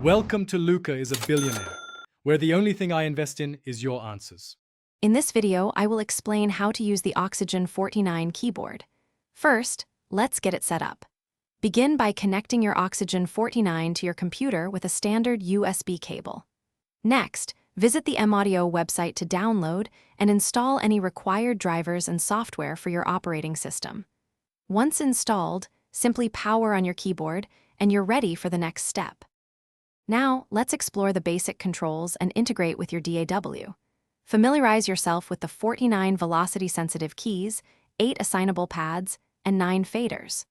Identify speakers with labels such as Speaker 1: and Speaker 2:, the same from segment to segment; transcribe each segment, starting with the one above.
Speaker 1: Welcome to Luca is a Billionaire, where the only thing I invest in is your answers.
Speaker 2: In this video, I will explain how to use the Oxygen 49 keyboard. First, let's get it set up. Begin by connecting your Oxygen 49 to your computer with a standard USB cable. Next, visit the MAudio website to download and install any required drivers and software for your operating system. Once installed, simply power on your keyboard and you're ready for the next step. Now, let's explore the basic controls and integrate with your DAW. Familiarize yourself with the 49 velocity-sensitive keys, 8 assignable pads, and 9 faders.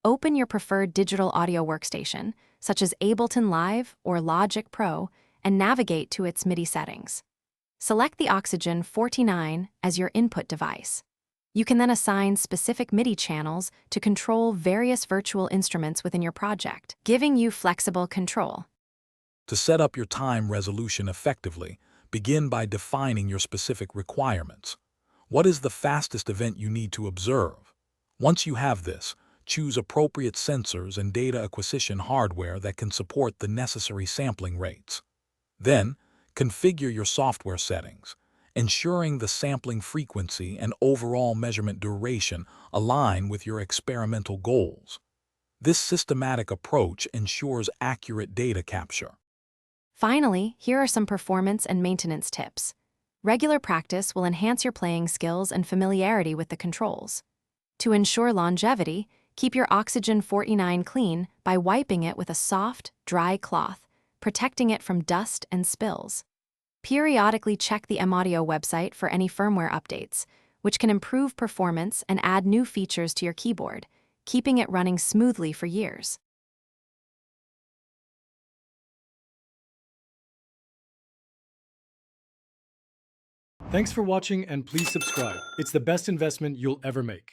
Speaker 2: Open your preferred digital audio workstation, such as Ableton Live or Logic Pro, and navigate to its MIDI settings. Select the Oxygen 49 as your input device. You can then assign specific MIDI channels to control various virtual instruments within your project, giving you flexible control.
Speaker 3: To set up your time resolution effectively, begin by defining your specific requirements. What is the fastest event you need to observe? Once you have this, choose appropriate sensors and data acquisition hardware that can support the necessary sampling rates. Then, configure your software settings, ensuring the sampling frequency and overall measurement duration align with your experimental goals. This systematic approach ensures accurate data capture.
Speaker 2: Finally, here are some performance and maintenance tips. Regular practice will enhance your playing skills and familiarity with the controls. To ensure longevity, keep your Oxygen 49 clean by wiping it with a soft, dry cloth, protecting it from dust and spills. Periodically check the MAudio website for any firmware updates, which can improve performance and add new features to your keyboard, keeping it running smoothly for years.
Speaker 1: Thanks for watching and please subscribe. It's the best investment you'll ever make.